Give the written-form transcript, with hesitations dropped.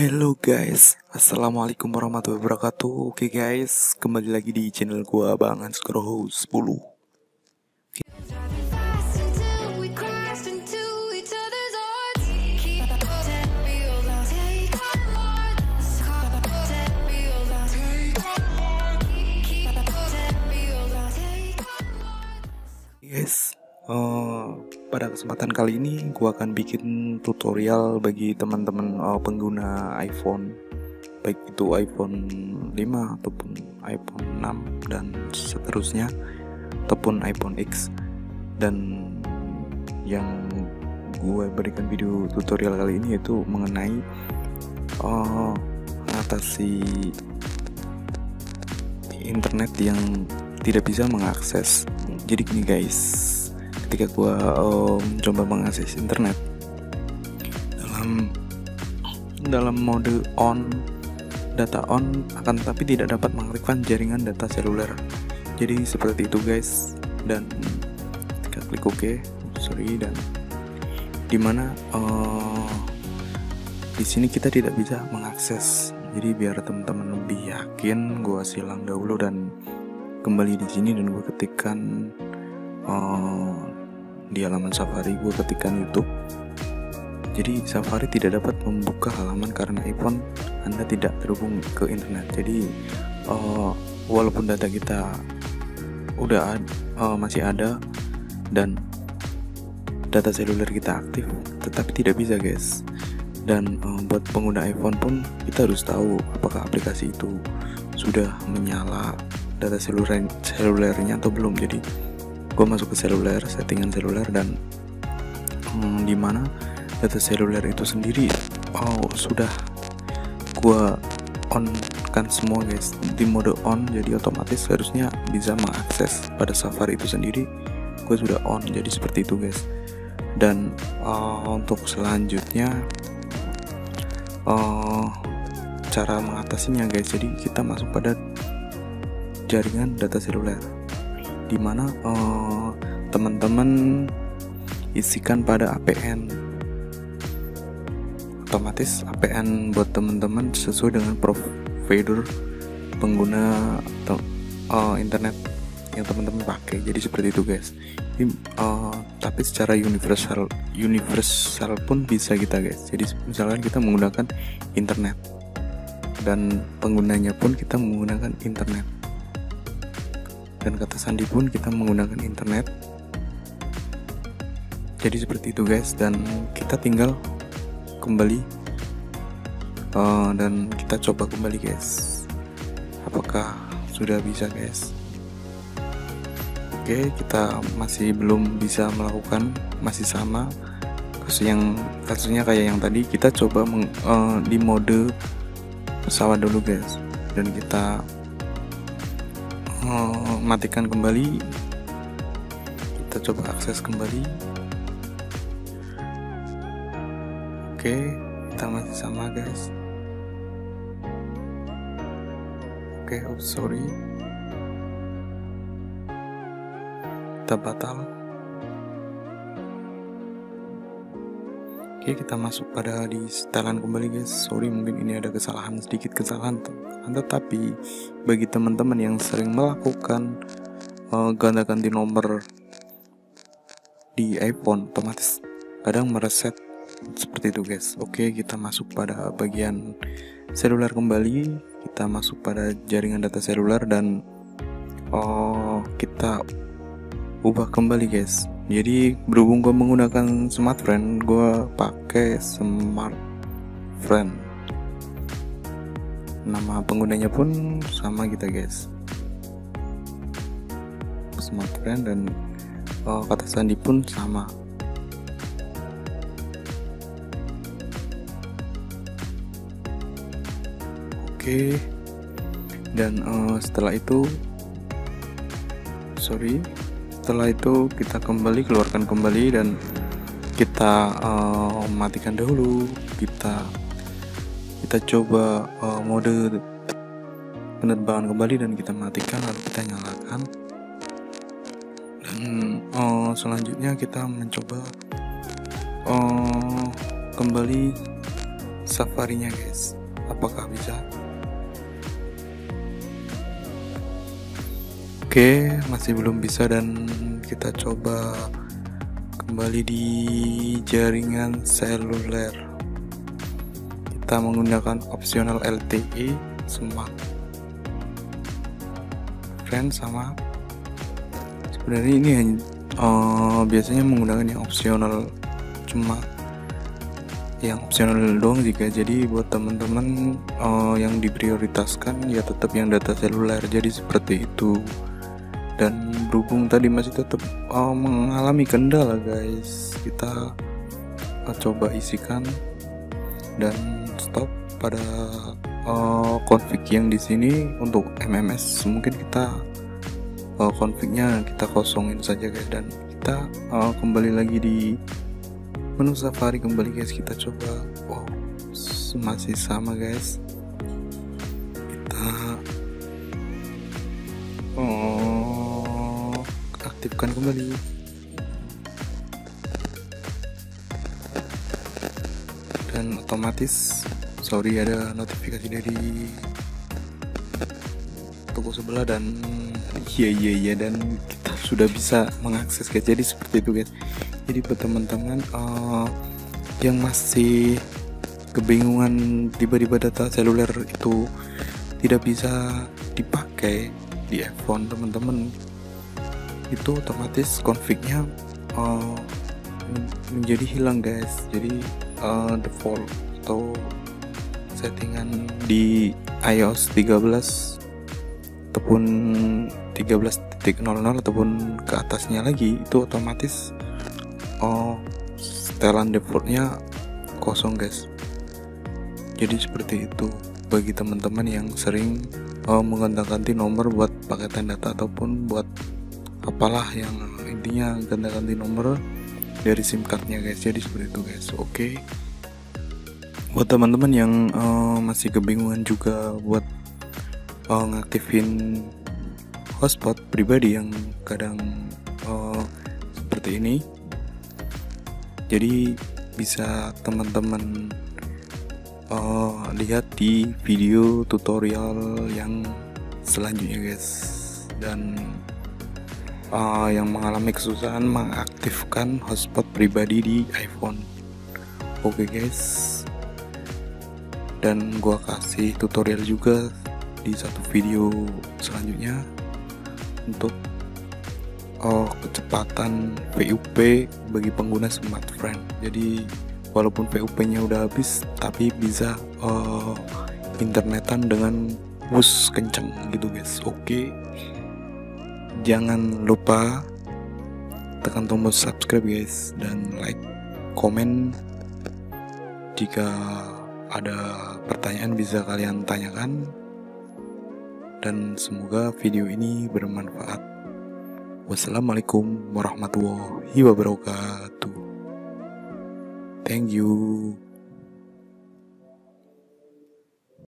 Hello guys, assalamualaikum warahmatullahi wabarakatuh. Oke guys, kembali lagi di channel gua Bang Anskroho 10. Guys, pada kesempatan kali ini gua akan bikin tutorial bagi teman-teman pengguna iPhone, baik itu iPhone 5 ataupun iPhone 6 dan seterusnya, ataupun iPhone X. Dan yang gue berikan video tutorial kali ini yaitu mengenai mengatasi internet yang tidak bisa mengakses. Jadi gini guys, ketika gue mencoba mengakses internet dalam mode on, data on, akan tetapi tidak dapat mengaktifkan jaringan data seluler. Jadi seperti itu guys. Dan ketika klik OK, dan dimana di sini kita tidak bisa mengakses. Jadi biar teman-teman lebih yakin, gue silang dahulu dan kembali di sini, dan gue ketikkan di halaman Safari, gue ketikkan YouTube. Jadi Safari tidak dapat membuka halaman karena iPhone Anda tidak terhubung ke internet. Jadi walaupun data kita masih ada dan data seluler kita aktif, tetapi tidak bisa guys. Dan buat pengguna iPhone pun kita harus tahu apakah aplikasi itu sudah menyala data selulernya atau belum. Jadi gue masuk ke seluler, settingan seluler, dan dimana data seluler itu sendiri sudah gue on kan semua guys di mode on. Jadi otomatis harusnya bisa mengakses pada Safari itu sendiri, gue sudah on. Jadi seperti itu guys. Dan untuk selanjutnya cara mengatasinya guys, jadi kita masuk pada jaringan data seluler, dimana teman-teman isikan pada APN. Otomatis APN buat teman-teman sesuai dengan provider pengguna internet yang teman-teman pakai. Jadi seperti itu guys. Tapi secara universal pun bisa kita guys. Jadi misalkan kita menggunakan internet dan penggunanya pun kita menggunakan internet, dan kata sandi pun kita menggunakan internet. Jadi seperti itu guys. Dan kita tinggal kembali dan kita coba kembali guys, apakah sudah bisa guys. Oke, kita masih belum bisa melakukan, masih sama kasusnya kayak yang tadi. Kita coba di mode pesawat dulu guys, dan kita matikan kembali. Kita coba akses kembali. Oke, kita masih sama guys. Oke, sorry, kita batal. Oke, kita masuk pada di setelan kembali guys. Sorry, mungkin ini ada sedikit kesalahan. Tetapi bagi teman-teman yang sering melakukan gonta-ganti nomor di iPhone, otomatis kadang mereset seperti itu guys. Oke, kita masuk pada bagian seluler kembali. Kita masuk pada jaringan data seluler dan kita ubah kembali guys. Jadi berhubung gue menggunakan smartfren, gue pakai smartfren. Nama penggunanya pun sama kita guys, smartfren, dan kata sandi pun sama. Oke, dan setelah itu kita keluarkan kembali dan kita matikan dahulu. Kita coba mode penerbangan kembali dan kita matikan, lalu kita nyalakan. Dan selanjutnya kita mencoba kembali Safari-nya guys. Apakah bisa? Oke, masih belum bisa dan kita coba kembali di jaringan seluler. Kita menggunakan opsional LTE, smart friend sama sebenarnya ini biasanya menggunakan yang opsional, cuma yang opsional doang jika. Jadi buat teman-teman yang diprioritaskan ya tetap yang data seluler, jadi seperti itu. Dan berhubung tadi masih tetap mengalami kendala guys, kita coba isikan dan stop pada config yang di sini. Untuk MMS mungkin kita confignya kita kosongin saja guys, dan kita kembali lagi di menu Safari kembali guys. Kita coba, masih sama guys. Kita aktifkan kembali. Dan otomatis ada notifikasi dari toko sebelah dan iya dan kita sudah bisa mengakses guys. Jadi seperti itu guys. Jadi buat teman-teman yang masih kebingungan tiba-tiba data seluler itu tidak bisa dipakai di iPhone teman-teman, itu otomatis config-nya menjadi hilang guys. Jadi default atau settingan di iOS 13 ataupun 13.00 ataupun ke atasnya lagi itu otomatis setelan defaultnya kosong guys. Jadi seperti itu bagi teman-teman yang sering mengganti-ganti nomor buat paketan data ataupun buat apalah, yang intinya ganti-ganti nomor dari SIM cardnya guys. Jadi seperti itu guys. Oke. Buat teman-teman yang masih kebingungan juga buat ngaktifin hotspot pribadi yang kadang seperti ini, jadi bisa teman-teman lihat di video tutorial yang selanjutnya guys. Dan yang mengalami kesusahan mengaktifkan hotspot pribadi di iPhone. Oke guys, dan gua kasih tutorial juga di satu video selanjutnya untuk kecepatan VUP bagi pengguna smartphone. Jadi walaupun VUP-nya udah habis tapi bisa internetan dengan bus kenceng gitu guys. Oke, jangan lupa tekan tombol subscribe guys, dan like, komen. Jika ada pertanyaan bisa kalian tanyakan, dan semoga video ini bermanfaat. Wassalamualaikum warahmatullahi wabarakatuh. Thank you.